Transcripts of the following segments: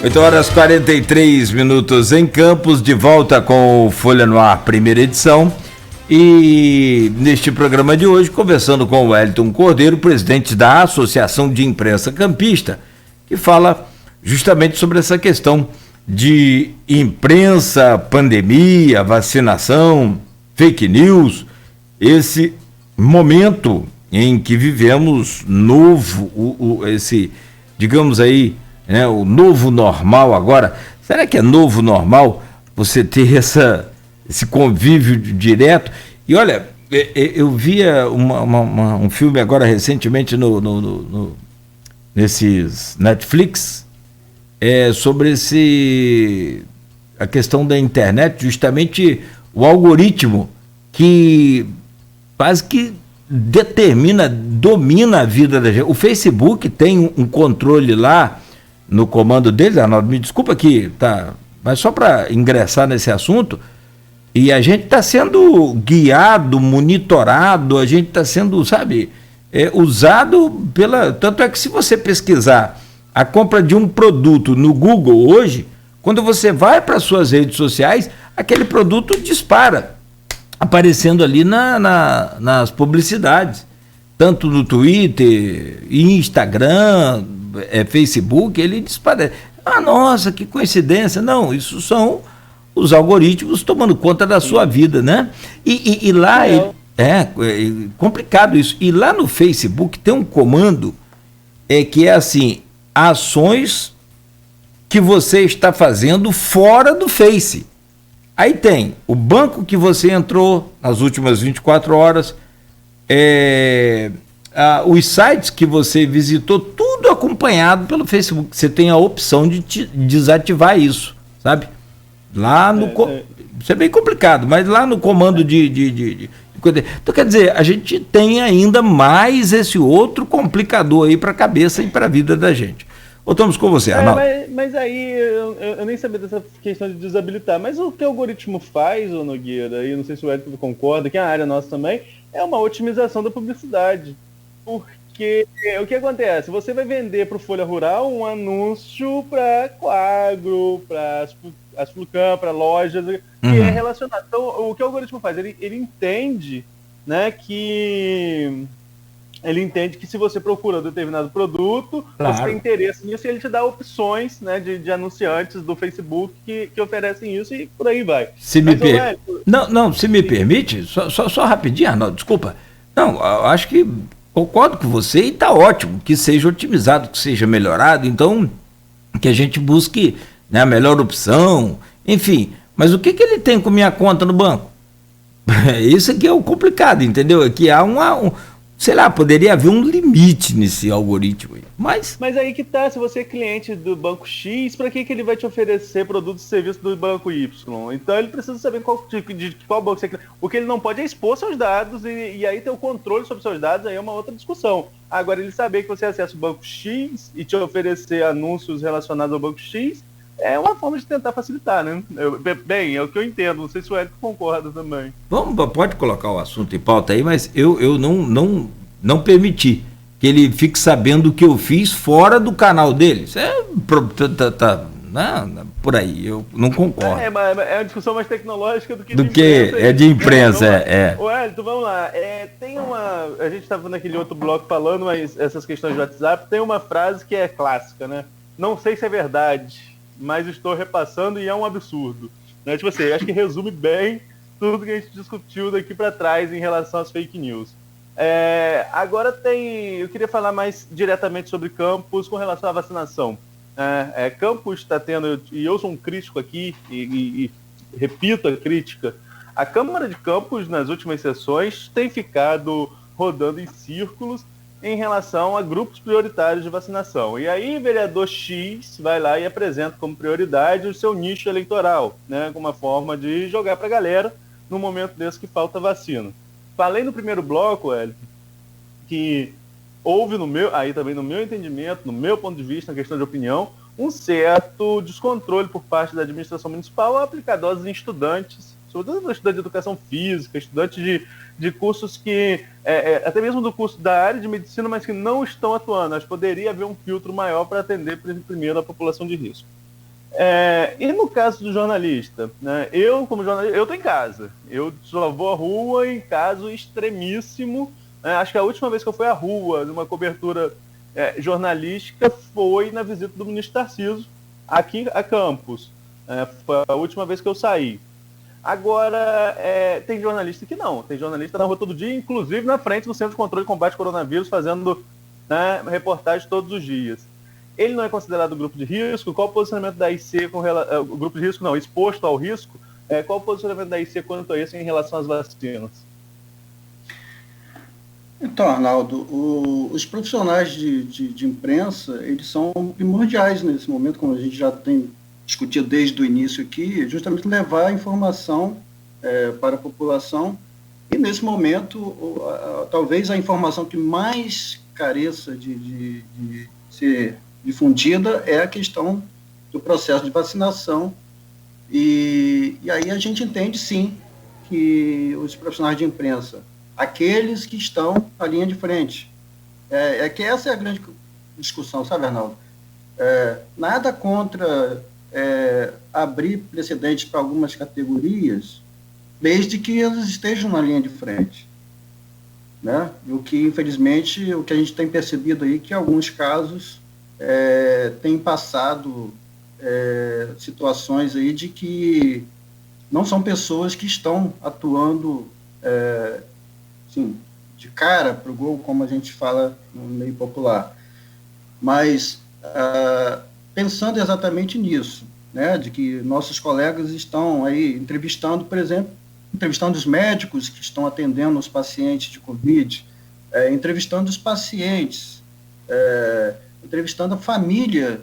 8h43 em Campos, de volta com o Folha no Ar, primeira edição. E neste programa de hoje, conversando com o Wellington Cordeiro, presidente da Associação de Imprensa Campista, que fala justamente sobre essa questão de imprensa, pandemia, vacinação, fake news, esse momento em que vivemos novo, esse, digamos aí, né, o novo normal agora. Será que é novo normal você ter esse convívio direto? E olha, eu via um filme agora recentemente nesses Netflix, sobre a questão da internet, justamente o algoritmo que quase que domina a vida da gente. O Facebook tem um controle lá no comando deles, Arnaldo, me desculpa aqui, tá, mas só para ingressar nesse assunto, e a gente está sendo guiado, monitorado, a gente está sendo, sabe, usado tanto é que se você pesquisar a compra de um produto no Google hoje, quando você vai para suas redes sociais, aquele produto dispara, aparecendo ali nas publicidades, tanto no Twitter, Instagram, Facebook, ele dispara. Ah, nossa, que coincidência. Não, isso são os algoritmos tomando conta da sua vida, né? E lá é complicado isso. E lá no Facebook tem um comando que é assim, ações que você está fazendo fora do Face. Aí tem o banco que você entrou nas últimas 24 horas, os sites que você visitou, tudo acompanhado pelo Facebook. Você tem a opção de desativar isso, sabe? Lá no... Isso é bem complicado, mas lá no comando de... Então, quer dizer, a gente tem ainda mais esse outro complicador aí para a cabeça e para a vida da gente. Voltamos com você, Arnaldo. Mas aí, eu nem sabia dessa questão de desabilitar, mas o que o algoritmo faz, ô Nogueira, e não sei se o Edson concorda, que é a área nossa também, é uma otimização da publicidade. Porque o que acontece? Você vai vender para o Folha Rural um anúncio para Coagro, para as Flucam, para lojas, que é relacionado. Então, o que o algoritmo faz? Ele entende, né, que se você procura um determinado produto, claro, você tem interesse nisso, e ele te dá opções, né, de anunciantes do Facebook que oferecem isso, e por aí vai. Se me permite, só rapidinho, Arnaldo, desculpa. Não, eu acho que concordo com você e está ótimo que seja otimizado, que seja melhorado, então que a gente busque, né, a melhor opção, enfim. Mas o que ele tem com minha conta no banco? Isso aqui é o complicado, entendeu? Aqui há sei lá, poderia haver um limite nesse algoritmo aí. Mas aí que tá, se você é cliente do banco X, para que ele vai te oferecer produtos e serviços do banco Y? Então ele precisa saber de qual banco você é cliente. O que ele não pode é expor seus dados e aí ter o controle sobre seus dados, aí é uma outra discussão. Agora, ele saber que você acessa o banco X e te oferecer anúncios relacionados ao banco X é uma forma de tentar facilitar, né? É o que eu entendo, não sei se o Érico concorda também. Pode colocar o assunto em pauta aí, mas eu não permiti que ele fique sabendo o que eu fiz fora do canal dele. Isso por aí, eu não concordo. É uma discussão mais tecnológica do que de imprensa. Ô, Érico, vamos lá. A gente estava naquele outro bloco falando, mas essas questões de WhatsApp, tem uma frase que é clássica, né? Não sei se é verdade, mas estou repassando e é um absurdo. Né? Tipo assim, acho que resume bem tudo que a gente discutiu daqui para trás em relação às fake news. Agora eu queria falar mais diretamente sobre Campos com relação à vacinação. Campos está tendo, e eu sou um crítico aqui, e repito a crítica, a Câmara de Campos, nas últimas sessões, tem ficado rodando em círculos em relação a grupos prioritários de vacinação. E aí, vereador X vai lá e apresenta como prioridade o seu nicho eleitoral, né, como uma forma de jogar para a galera no momento desse que falta vacina. Falei no primeiro bloco, Hélio, que houve no meu entendimento, no meu ponto de vista, na questão de opinião, um certo descontrole por parte da administração municipal ao aplicar doses em estudantes, sobretudo estudantes de educação física, estudantes de cursos que, até mesmo do curso da área de medicina, mas que não estão atuando. Acho que poderia haver um filtro maior para atender primeiro a população de risco. E no caso do jornalista, né? Eu, como jornalista, eu tô em casa. Eu só vou à rua em caso extremíssimo. Né? Acho que a última vez que eu fui à rua, numa cobertura jornalística, foi na visita do ministro Tarcísio, aqui a Campos. Foi a última vez que eu saí. Agora, tem jornalista que não. Tem jornalista na rua todo dia, inclusive na frente do Centro de Controle e Combate ao Coronavírus, fazendo, né, reportagem todos os dias. Ele não é considerado grupo de risco? Qual o posicionamento da IC com relação... grupo de risco não, exposto ao risco? Qual o posicionamento da IC quanto a isso em relação às vacinas? Então, Arnaldo, os profissionais de imprensa, eles são primordiais nesse momento, como a gente já tem discutido desde o início aqui, justamente levar a informação para a população, e nesse momento, talvez a informação que mais careça de ser difundida é a questão do processo de vacinação, e aí a gente entende, sim, que os profissionais de imprensa, aqueles que estão na linha de frente, que essa é a grande discussão, sabe, Arnaldo? Nada contra abrir precedentes para algumas categorias, desde que elas estejam na linha de frente, né? O que, infelizmente, o que a gente tem percebido aí, que em alguns casos tem passado situações aí de que não são pessoas que estão atuando assim, de cara para o gol, como a gente fala no meio popular, mas pensando exatamente nisso, né, de que nossos colegas estão aí entrevistando, por exemplo, entrevistando os médicos que estão atendendo os pacientes de Covid, entrevistando os pacientes, entrevistando a família,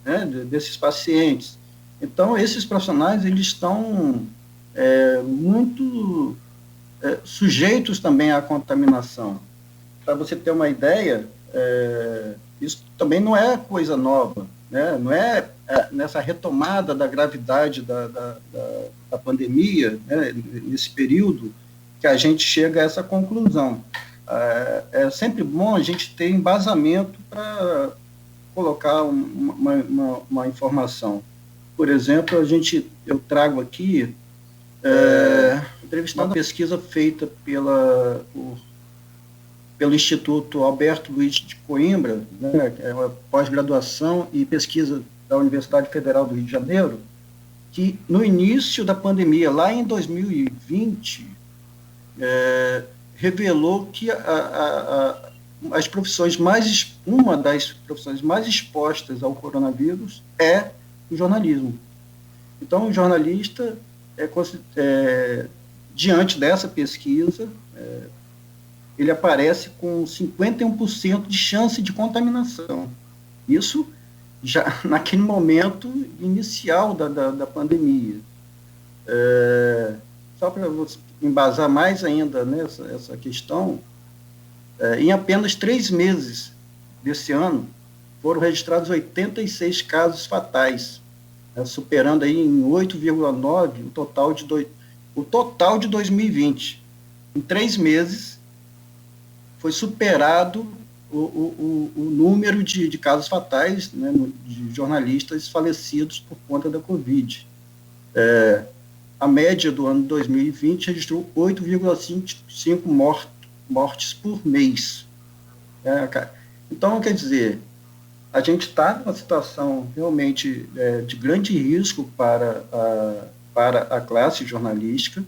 né, desses pacientes. Então, esses profissionais, eles estão muito sujeitos também à contaminação. Para você ter uma ideia, isso também não é coisa nova, né? Não é nessa retomada da gravidade da pandemia, né, nesse período, que a gente chega a essa conclusão. É sempre bom a gente ter embasamento para colocar uma informação. Por exemplo, eu trago aqui entrevistando uma pesquisa feita pelo Instituto Alberto Luiz de Coimbra, né, que é uma pós-graduação e pesquisa da Universidade Federal do Rio de Janeiro, que no início da pandemia, lá em 2020, revelou que as profissões uma das profissões mais expostas ao coronavírus é o jornalismo. Então, o jornalista, diante dessa pesquisa, ele aparece com 51% de chance de contaminação. Isso já naquele momento inicial da pandemia. Só para embasar mais ainda nessa questão, em apenas 3 meses desse ano, foram registrados 86 casos fatais, superando aí em 8,9 o total de 2020. Em 3 meses, foi superado o número de casos fatais, né, de jornalistas falecidos por conta da Covid. A média do ano 2020 registrou 8,5 mortes por mês. Então, quer dizer, a gente está numa situação realmente de grande risco para a classe jornalística.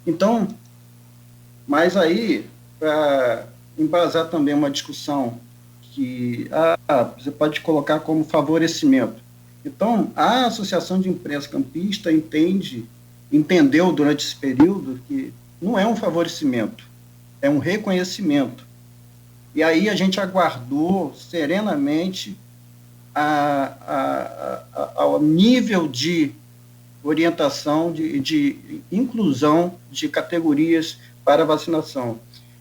Então, mas aí, para embasar também uma discussão que você pode colocar como favorecimento. Então, a Associação de Imprensa Campista entendeu durante esse período que não é um favorecimento, é um reconhecimento. E aí a gente aguardou serenamente ao nível de orientação, de inclusão de categorias para vacinação.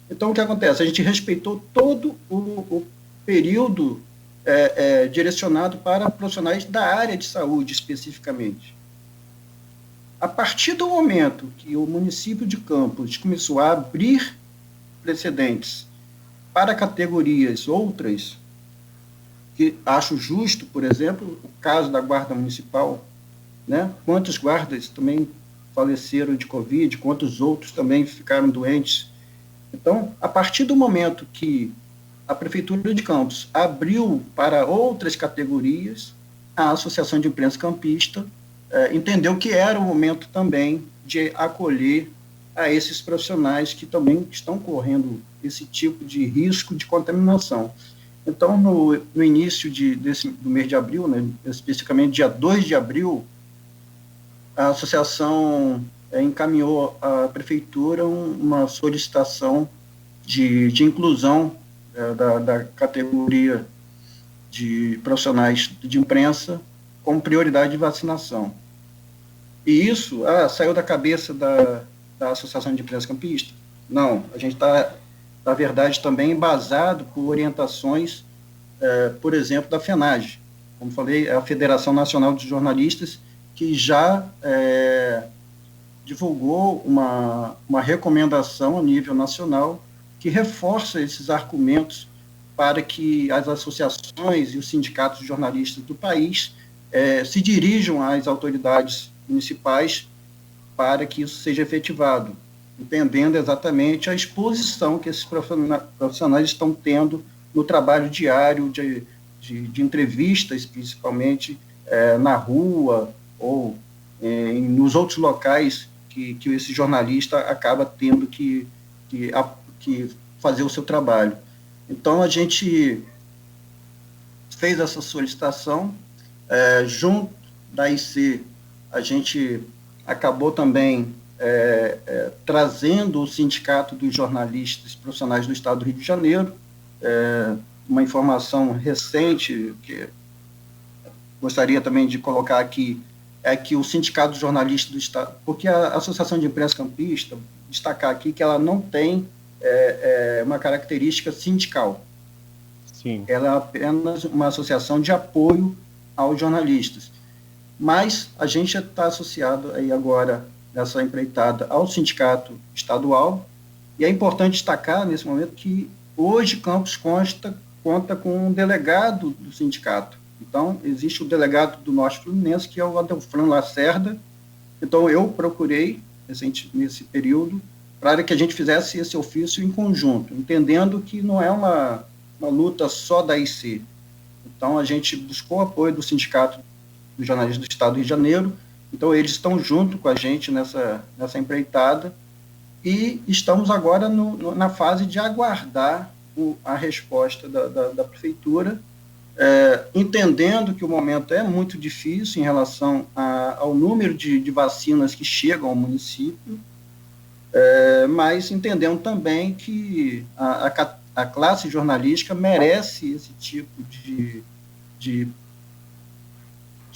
Então, o que acontece? A gente respeitou todo o período direcionado para profissionais da área de saúde, especificamente. A partir do momento que o município de Campos começou a abrir precedentes para categorias outras, que acho justo, por exemplo, o caso da Guarda Municipal, né? Quantos guardas também faleceram de Covid, quantos outros também ficaram doentes. Então, a partir do momento que a Prefeitura de Campos abriu para outras categorias, a Associação de Imprensa Campista entendeu que era o momento também de acolher a esses profissionais que também estão correndo esse tipo de risco de contaminação. Então, no início do mês de abril, né, especificamente dia 2 de abril, a associação encaminhou à Prefeitura uma solicitação de inclusão da categoria de profissionais de imprensa com prioridade de vacinação. E isso saiu da cabeça da Associação de Imprensa Campista? Não, a gente está, na verdade, também embasado por orientações, por exemplo, da FENAGE. Como falei, é a Federação Nacional de Jornalistas, que já divulgou uma recomendação a nível nacional que reforça esses argumentos para que as associações e os sindicatos de jornalistas do país se dirijam às autoridades municipais para que isso seja efetivado, entendendo exatamente a exposição que esses profissionais estão tendo no trabalho diário de entrevistas, principalmente na rua ou nos outros locais que esse jornalista acaba tendo que fazer o seu trabalho. Então, a gente fez essa solicitação, junto da IC, a gente acabou também trazendo o Sindicato dos Jornalistas Profissionais do Estado do Rio de Janeiro, uma informação recente que gostaria também de colocar aqui, é que o Sindicato dos Jornalistas do Estado, porque a Associação de Imprensa Campista, destacar aqui que ela não tem uma característica sindical. Sim. Ela é apenas uma associação de apoio aos jornalistas. Mas a gente está associado aí agora, nessa empreitada, ao sindicato estadual, e é importante destacar nesse momento que hoje Campos conta com um delegado do sindicato. Então, existe o delegado do Norte Fluminense, que é o Adelfran Lacerda. Então, eu procurei, nesse período, para que a gente fizesse esse ofício em conjunto, entendendo que não é uma luta só da IC. Então, a gente buscou o apoio do Sindicato dos Jornalistas do Estado do Rio de Janeiro. Então, eles estão junto com a gente nessa empreitada, e estamos agora na fase de aguardar a resposta da Prefeitura, entendendo que o momento é muito difícil em relação ao número de vacinas que chegam ao município, mas entendendo também que a classe jornalística merece esse tipo de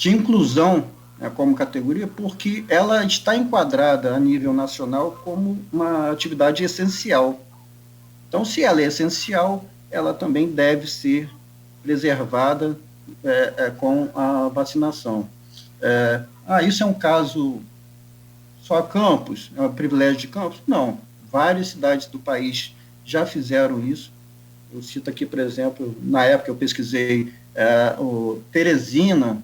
inclusão, né, como categoria, porque ela está enquadrada a nível nacional como uma atividade essencial. Então, se ela é essencial, ela também deve ser preservada com a vacinação. Isso é um caso só Campos? É um privilégio de Campos? Não. Várias cidades do país já fizeram isso. Eu cito aqui, por exemplo, na época eu pesquisei, Teresina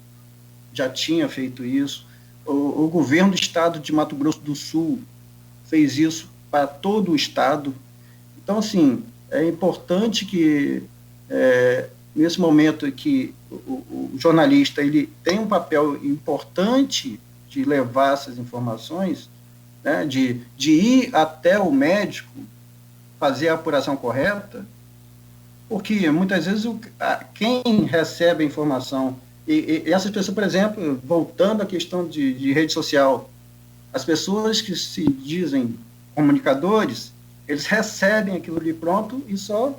já tinha feito isso. O governo do estado de Mato Grosso do Sul fez isso para todo o estado. Então, assim, é importante que, nesse momento que o jornalista ele tem um papel importante de levar essas informações, né, de ir até o médico, fazer a apuração correta, porque muitas vezes quem recebe a informação, e essas pessoas, por exemplo, voltando à questão de rede social, as pessoas que se dizem comunicadores, eles recebem aquilo ali pronto e só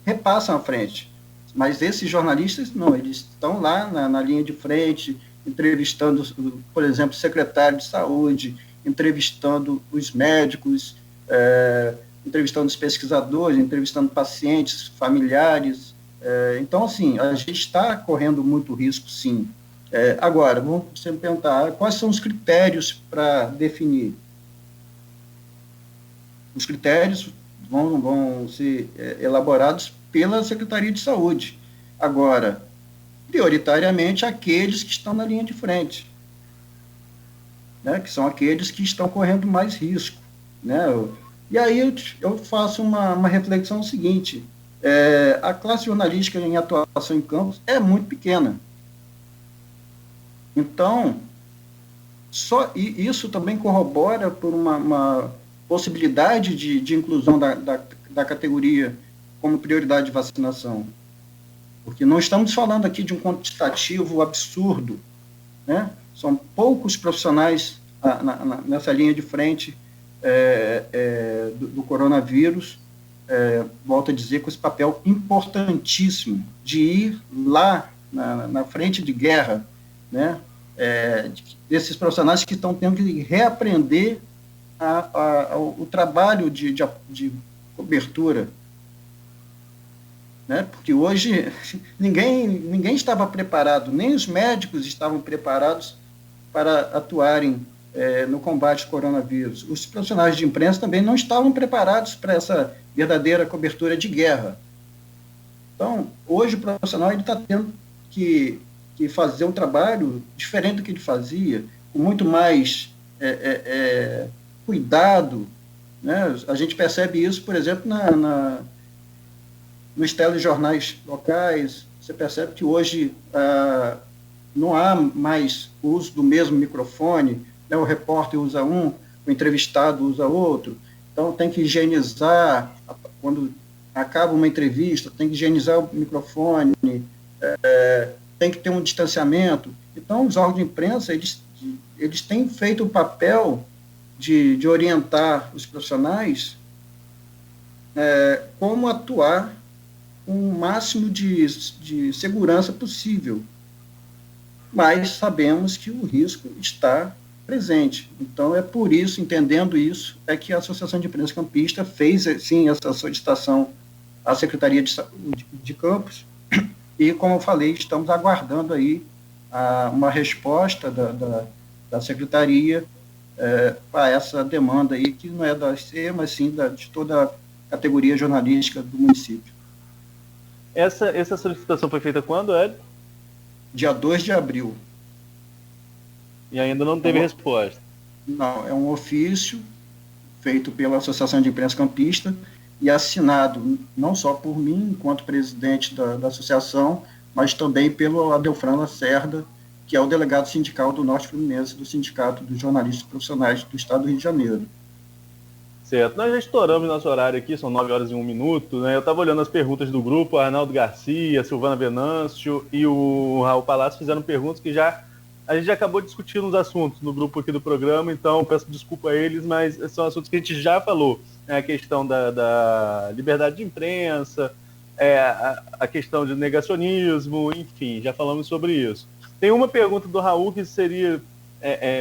repassam à frente. Mas esses jornalistas, não, eles estão lá na linha de frente, entrevistando, por exemplo, o secretário de saúde, entrevistando os médicos, entrevistando os pesquisadores, entrevistando pacientes, familiares. Então, assim, a gente está correndo muito risco, sim. Agora, vamos sempre perguntar, quais são os critérios para definir? Os critérios vão ser elaborados pela Secretaria de Saúde. Agora, prioritariamente, aqueles que estão na linha de frente. né, que são aqueles que estão correndo mais risco, né? E aí eu faço uma reflexão seguinte: a classe jornalística em atuação em campos é muito pequena. Então, e isso também corrobora por uma possibilidade de inclusão da categoria como prioridade de vacinação. Porque não estamos falando aqui de um quantitativo absurdo, né? São poucos profissionais nessa linha de frente do coronavírus, volto a dizer, com esse papel importantíssimo de ir lá na frente de guerra, né? Desses profissionais que estão tendo que reaprender o trabalho de cobertura, né? Porque hoje ninguém estava preparado, nem os médicos estavam preparados para atuarem no combate ao coronavírus. Os profissionais de imprensa também não estavam preparados para essa verdadeira cobertura de guerra. Então, hoje o profissional está tendo que fazer um trabalho diferente do que ele fazia, com muito mais cuidado, né? A gente percebe isso, por exemplo, nos telejornais locais. Você percebe que hoje não há mais o uso do mesmo microfone, né? O repórter usa um, o entrevistado usa outro, então tem que higienizar, quando acaba uma entrevista, tem que higienizar o microfone, tem que ter um distanciamento. Então, os órgãos de imprensa, eles têm feito o papel de orientar os profissionais como atuar com o máximo de segurança possível. Mas sabemos que o risco está presente. Então, é por isso, entendendo isso, que a Associação de Imprensa Campista fez, sim, essa solicitação à Secretaria de Saúde de Campos, e, como eu falei, estamos aguardando aí uma resposta da Secretaria para essa demanda aí, que não é da SE, mas sim de toda a categoria jornalística do município. Essa solicitação foi feita quando, Hélio? Dia 2 de abril. E ainda não teve resposta? Não, é um ofício feito pela Associação de Imprensa Campista e assinado não só por mim, enquanto presidente da associação, mas também pelo Adelfran Lacerda, que é o delegado sindical do Norte Fluminense, do Sindicato dos Jornalistas Profissionais do Estado do Rio de Janeiro. Certo. Nós já estouramos nosso horário aqui, são 9 horas e 1 minuto, né? Eu estava olhando as perguntas do grupo, Arnaldo Garcia, Silvana Venâncio e o Raul Palácio fizeram perguntas que a gente já acabou discutindo os assuntos no grupo aqui do programa, então peço desculpa a eles, mas são assuntos que a gente já falou. A questão da liberdade de imprensa, a questão de negacionismo, enfim, já falamos sobre isso. Tem uma pergunta do Raul que seria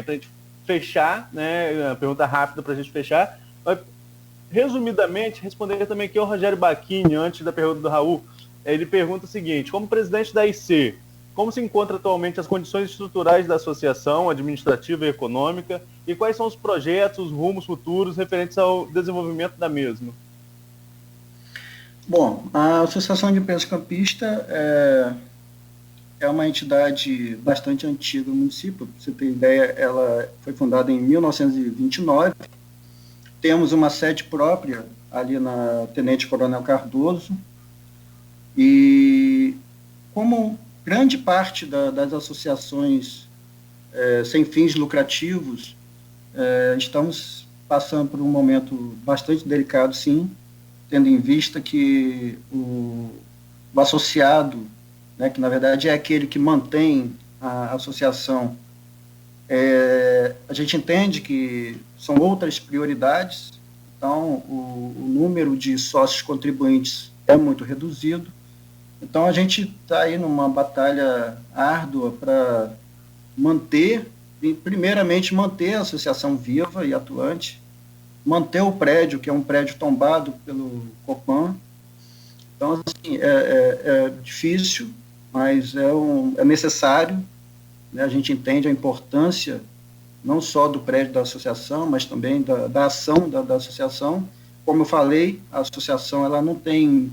para a gente fechar, né? Uma pergunta rápida para a gente fechar. Mas, resumidamente, responder também aqui ao Rogério Bacchini, antes da pergunta do Raul. Ele pergunta o seguinte: como presidente da IC, como se encontram atualmente as condições estruturais da associação administrativa e econômica e quais são os projetos, os rumos futuros referentes ao desenvolvimento da mesma? Bom, a Associação de Imprensa Campista é uma entidade bastante antiga no município. Para você ter ideia, ela foi fundada em 1929. Temos uma sede própria ali na Tenente Coronel Cardoso. E como grande parte das associações sem fins lucrativos, estamos passando por um momento bastante delicado, sim, tendo em vista que o associado, né, que na verdade é aquele que mantém a associação, a gente entende que são outras prioridades, então o número de sócios contribuintes é muito reduzido. Então, a gente está aí numa batalha árdua para primeiramente manter a associação viva e atuante, manter o prédio, que é um prédio tombado pelo Copan. Então, assim, é difícil, mas é necessário, né? A gente entende a importância não só do prédio da associação, mas também da ação da associação. Como eu falei, a associação ela não tem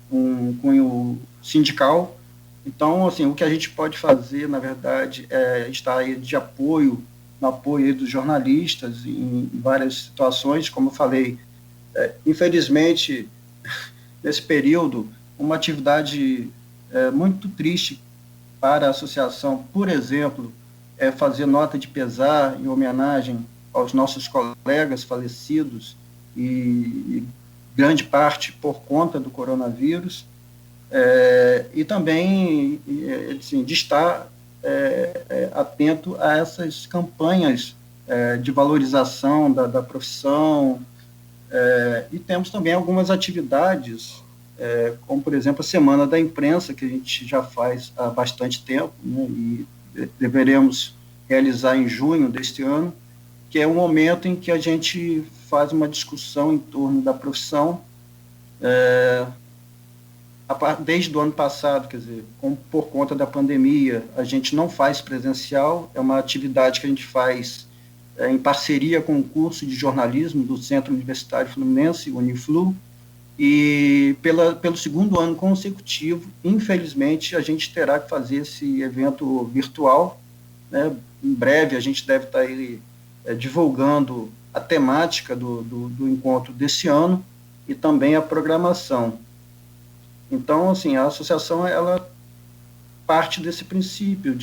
um cunho sindical. Então, assim, o que a gente pode fazer, na verdade, é estar aí de apoio no apoio aí dos jornalistas em várias situações, como eu falei, infelizmente, nesse período, uma atividade muito triste para a associação, por exemplo, é fazer nota de pesar em homenagem aos nossos colegas falecidos e grande parte por conta do coronavírus, e também assim, de estar atento a essas campanhas de valorização da profissão, e temos também algumas atividades, como, por exemplo, a Semana da Imprensa, que a gente já faz há bastante tempo, né, e deveremos realizar em junho deste ano, que é um momento em que a gente faz uma discussão em torno da profissão, desde o ano passado, quer dizer, por conta da pandemia, a gente não faz presencial, é uma atividade que a gente faz em parceria com o curso de jornalismo do Centro Universitário Fluminense, Uniflu, e pelo segundo ano consecutivo, infelizmente, a gente terá que fazer esse evento virtual, né? Em breve a gente deve estar aí, divulgando a temática do encontro desse ano e também a programação. Então, assim, a associação, ela parte desse princípio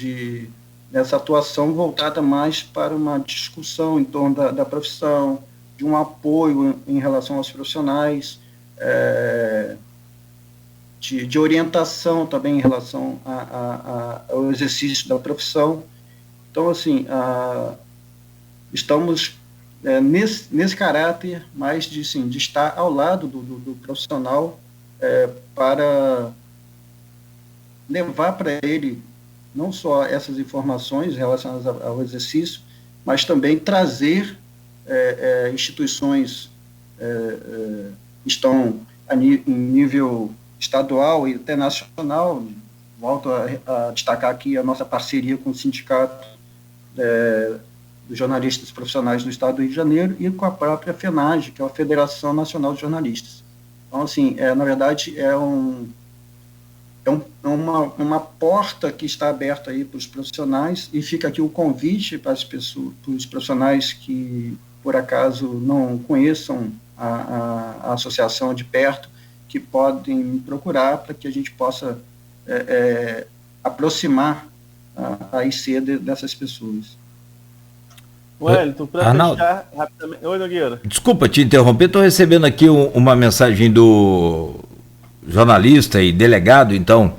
dessa atuação voltada mais para uma discussão em torno da profissão, de um apoio em relação aos profissionais, de orientação também em relação ao exercício da profissão. Então, assim, estamos nesse caráter mais de estar ao lado do profissional, para levar para ele não só essas informações relacionadas ao exercício, mas também trazer instituições que estão em nível estadual e até nacional. Volto a destacar aqui a nossa parceria com o Sindicato dos Jornalistas Profissionais do Estado do Rio de Janeiro e com a própria FENAGE, que é a Federação Nacional de Jornalistas. Então, assim, na verdade, uma porta que está aberta aí para os profissionais, e fica aqui o convite para os profissionais que, por acaso, não conheçam a associação de perto, que podem me procurar para que a gente possa aproximar a IC dessas pessoas. Wellington, para fechar rapidamente. Oi, Nogueira. Desculpa te interromper, estou recebendo aqui uma mensagem do jornalista e delegado, então,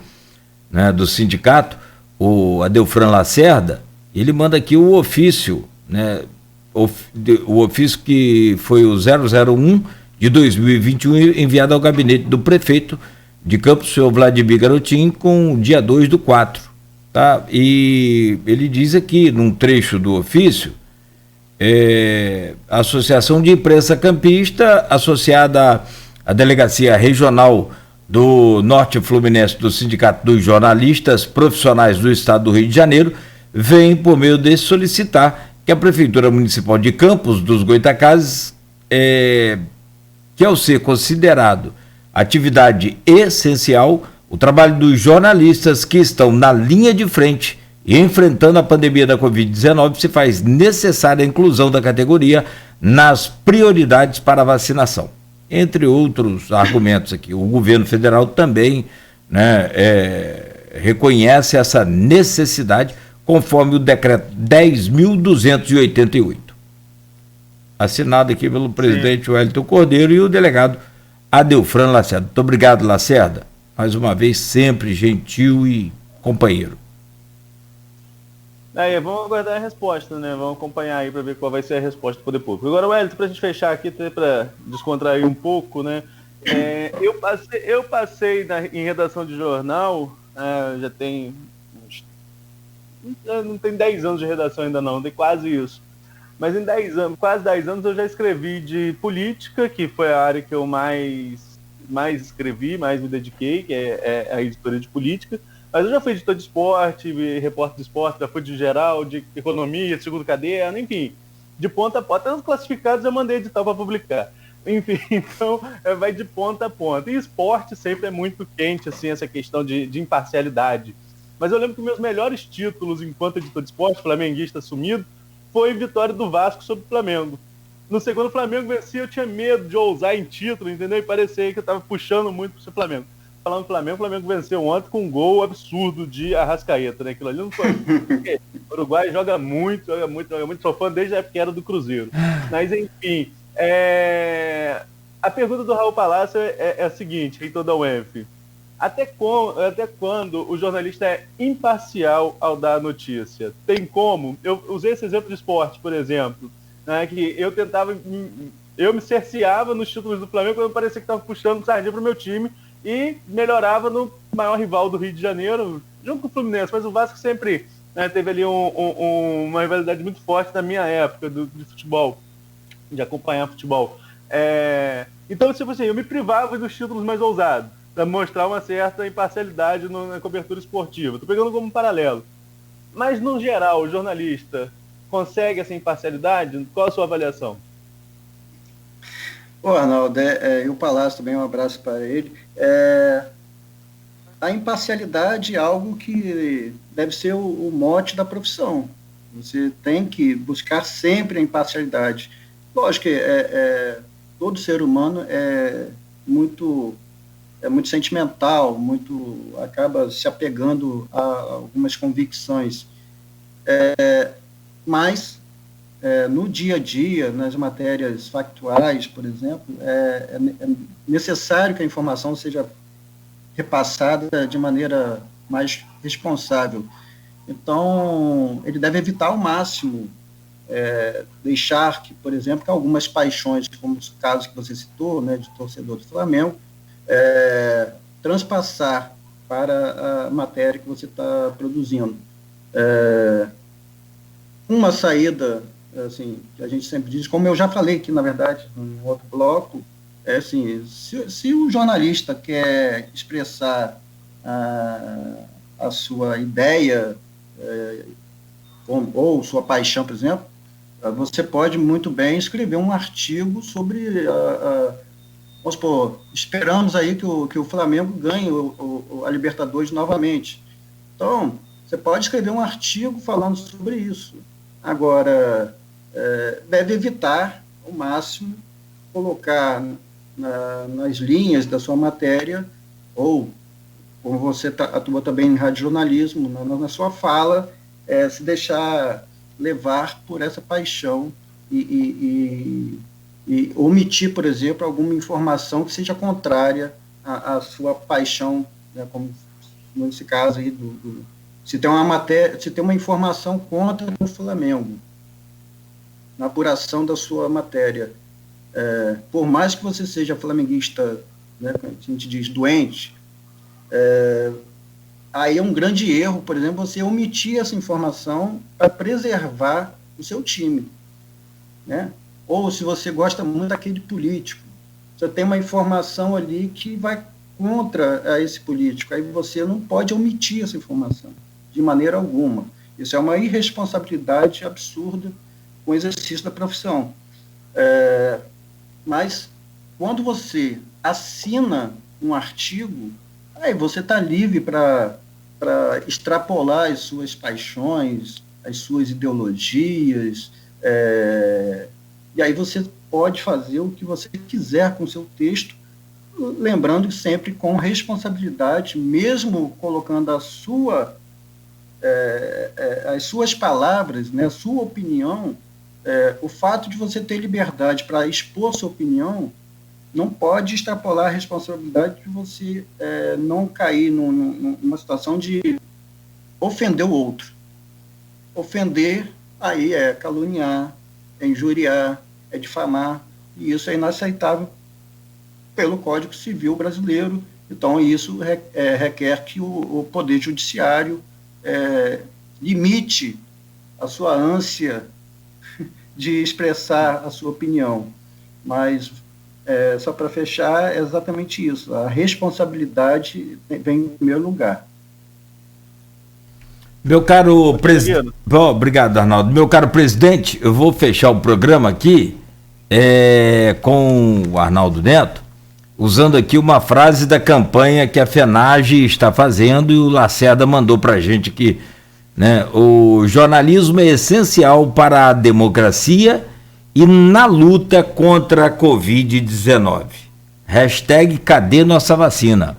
né, do sindicato, o Adelfran Lacerda. Ele manda aqui o ofício, né, o ofício que foi o 001 de 2021, enviado ao gabinete do prefeito de Campos, o senhor Vladimir Garotin, com o dia 2/4. Tá? E ele diz aqui, num trecho do ofício, a Associação de Imprensa Campista, associada à Delegacia Regional do Norte Fluminense do Sindicato dos Jornalistas Profissionais do Estado do Rio de Janeiro, vem, por meio desse, solicitar que a Prefeitura Municipal de Campos dos Goytacazes, que ao ser considerado atividade essencial, o trabalho dos jornalistas que estão na linha de frente e enfrentando a pandemia da Covid-19, se faz necessária a inclusão da categoria nas prioridades para a vacinação. Entre outros argumentos aqui, o governo federal também, né, reconhece essa necessidade, conforme o decreto 10.288. Assinado aqui pelo presidente Wellington Cordeiro e o delegado Adelfran Lacerda. Muito obrigado, Lacerda. Mais uma vez, sempre gentil e companheiro. Vamos aguardar a resposta, né? Vamos acompanhar aí para ver qual vai ser a resposta do Poder Público. Agora, Wellington, para a gente fechar aqui, para descontrair um pouco, né? Eu passei em redação de jornal, já tem não tem 10 anos de redação ainda não, tem quase isso. Mas em 10 anos, quase 10 anos, eu já escrevi de política, que foi a área que eu mais escrevi, mais me dediquei, que é a editoria de política. Mas eu já fui editor de esporte, repórter de esporte, já fui de geral, de economia, de segundo caderno, enfim. De ponta a ponta, até os classificados eu mandei editar para publicar. Enfim, então vai de ponta a ponta. E esporte sempre é muito quente, assim, essa questão de imparcialidade. Mas eu lembro que meus melhores títulos enquanto editor de esporte, flamenguista assumido, foi vitória do Vasco sobre o Flamengo. No segundo, o Flamengo vencia, eu tinha medo de ousar em título, entendeu? E parecia que eu estava puxando muito pro seu Flamengo. Falando do Flamengo, o Flamengo venceu ontem com um gol absurdo de Arrascaeta, né? Aquilo ali não foi. O Uruguai joga muito. Sou fã desde a época que era do Cruzeiro. Mas, enfim, a pergunta do Raul Palácio é a seguinte, reitor da UENF. Até quando o jornalista é imparcial ao dar a notícia? Tem como? Eu usei esse exemplo de esporte, por exemplo, né, que eu me cerceava nos títulos do Flamengo quando parecia que estava puxando sardinha para o meu time e melhorava no maior rival do Rio de Janeiro, junto com o Fluminense, mas o Vasco sempre, né, teve ali uma rivalidade muito forte na minha época de futebol, de acompanhar futebol. Então, tipo assim, eu me privava dos títulos mais ousados, para mostrar uma certa imparcialidade na cobertura esportiva. Estou pegando como um paralelo. Mas, no geral, o jornalista consegue essa imparcialidade? Qual a sua avaliação? Ô, Arnaldo, e o Palácio também, um abraço para ele. A imparcialidade é algo que deve ser o mote da profissão. Você tem que buscar sempre a imparcialidade. Lógico que todo ser humano é muito sentimental, acaba se apegando a algumas convicções. Mas, no dia a dia, nas matérias factuais, por exemplo, é necessário que a informação seja repassada de maneira mais responsável. Então, ele deve evitar ao máximo deixar que, por exemplo, que algumas paixões, como o caso que você citou, né, de torcedor do Flamengo, transpassar para a matéria que você está produzindo. Uma saída, assim, que a gente sempre diz, como eu já falei aqui, na verdade, no outro bloco, assim, se o jornalista quer expressar a sua ideia ou sua paixão, por exemplo, você pode muito bem escrever um artigo sobre vamos supor, esperamos aí que o Flamengo ganhe a Libertadores novamente. Então, você pode escrever um artigo falando sobre isso. Agora, deve evitar, ao máximo, colocar nas linhas da sua matéria, ou, como você atua também em radiojornalismo, na sua fala, se deixar levar por essa paixão e omitir, por exemplo, alguma informação que seja contrária à sua paixão, né, como nesse caso aí se tem uma matéria, se tem uma informação contra o Flamengo na apuração da sua matéria, por mais que você seja flamenguista, né, a gente diz doente, aí é um grande erro, por exemplo, você omitir essa informação para preservar o seu time, né? Ou se você gosta muito daquele político, você tem uma informação ali que vai contra esse político, aí você não pode omitir essa informação, de maneira alguma. Isso é uma irresponsabilidade absurda com o exercício da profissão. Mas, quando você assina um artigo, aí você está livre para extrapolar as suas paixões, as suas ideologias, e aí você pode fazer o que você quiser com o seu texto, lembrando sempre com responsabilidade, mesmo colocando as suas palavras, né, a sua opinião. O fato de você ter liberdade para expor sua opinião não pode extrapolar a responsabilidade de você não cair numa situação de ofender o outro. Ofender, aí é caluniar, é injuriar, é difamar, e isso é inaceitável pelo Código Civil brasileiro. Então, isso requer que o Poder Judiciário limite a sua ânsia de expressar a sua opinião. Mas, só para fechar, é exatamente isso. A responsabilidade vem em primeiro lugar. Meu caro presidente... Obrigado, Arnaldo. Meu caro presidente, eu vou fechar o programa aqui com o Arnaldo Neto, usando aqui uma frase da campanha que a FENAGE está fazendo e o Lacerda mandou para a gente aqui né? O jornalismo é essencial para a democracia e na luta contra a Covid-19. Hashtag cadê nossa vacina?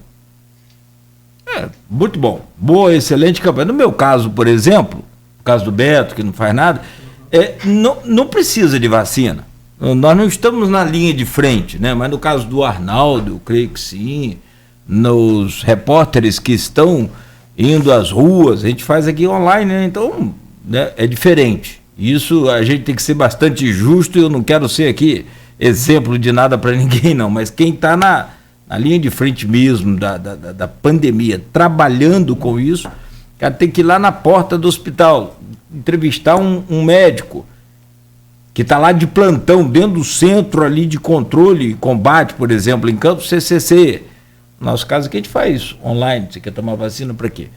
Muito bom. Boa, excelente campanha. No meu caso, por exemplo, no caso do Beto, que não faz nada, não precisa de vacina. Nós não estamos na linha de frente, né? Mas no caso do Arnaldo, eu creio que sim. Nos repórteres que estão indo às ruas, a gente faz aqui online, né? Então, né, é diferente. Isso a gente tem que ser bastante justo, e eu não quero ser aqui exemplo de nada para ninguém, não, mas quem está na linha de frente mesmo da pandemia, trabalhando com isso, cara, tem que ir lá na porta do hospital, entrevistar um médico que está lá de plantão, dentro do centro ali de controle e combate, por exemplo, em Campos CCC. No nosso caso aqui a gente faz online. Você quer tomar vacina para quê?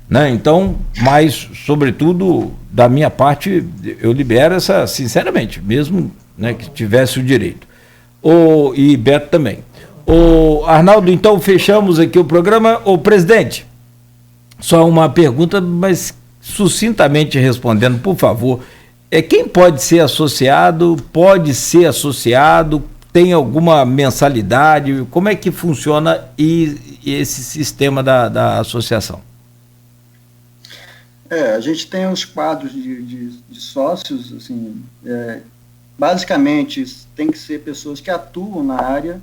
Né? Então, mas, sobretudo, da minha parte, eu libero essa, sinceramente, mesmo, né, que tivesse o direito. E Beto também. Arnaldo, então fechamos aqui o programa. Presidente, só uma pergunta, mas sucintamente respondendo, por favor. Quem pode ser associado? Pode ser associado? Tem alguma mensalidade? Como é que funciona esse sistema da associação? A gente tem os quadros de sócios, assim, basicamente tem que ser pessoas que atuam na área.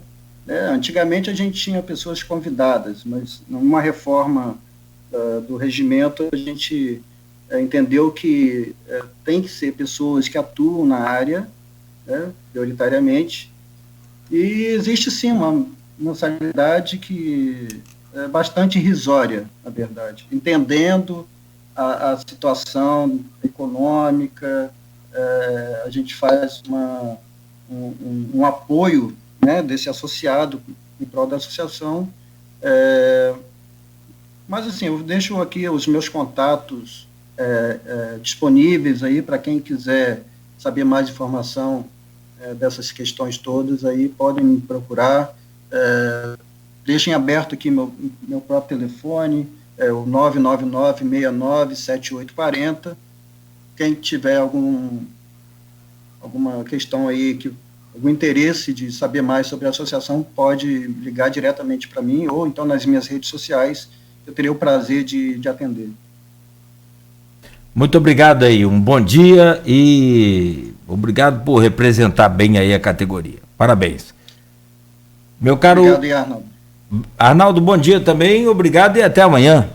Antigamente a gente tinha pessoas convidadas, mas numa reforma do regimento a gente entendeu que tem que ser pessoas que atuam na área, prioritariamente, e existe sim uma mensalidade que é bastante irrisória, na verdade, entendendo a situação econômica. A gente faz um apoio, né, desse associado em prol da associação, mas assim, eu deixo aqui os meus contatos disponíveis aí para quem quiser saber mais informação dessas questões todas, aí podem me procurar. Deixem aberto aqui meu próprio telefone, o 999-697840. Quem tiver alguma questão aí, algum interesse de saber mais sobre a associação, pode ligar diretamente para mim, ou então nas minhas redes sociais, eu terei o prazer de atender. Muito obrigado aí, um bom dia e obrigado por representar bem aí a categoria. Parabéns. Meu caro... Obrigado, Arnaldo. Arnaldo, bom dia também, obrigado e até amanhã.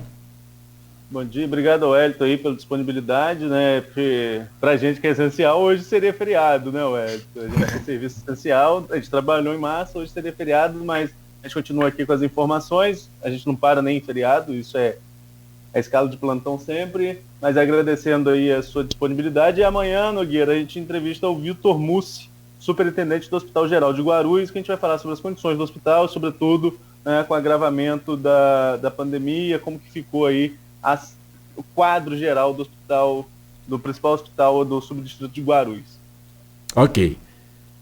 Bom dia, obrigado ao Wellington aí pela disponibilidade, né? Porque pra gente que é essencial, hoje seria feriado, né, Wellington? A gente tem serviço essencial, a gente trabalhou em março, hoje seria feriado, mas a gente continua aqui com as informações, a gente não para nem em feriado, isso é a escala de plantão sempre, mas agradecendo aí a sua disponibilidade. E amanhã, Nogueira, a gente entrevista o Vitor Mussi, superintendente do Hospital Geral de Guarulhos, que a gente vai falar sobre as condições do hospital, sobretudo, né, com o agravamento da pandemia, como que ficou aí o quadro geral do hospital, do principal hospital do subdistrito de Guarulhos. Ok.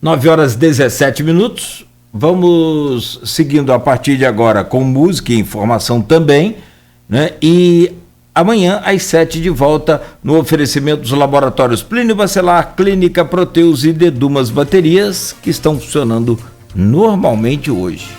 9h17. Vamos seguindo a partir de agora com música e informação também, né? E amanhã às 7 de volta no oferecimento dos laboratórios Plínio Bacelar, Clínica Proteus e Dedumas Baterias, que estão funcionando normalmente hoje.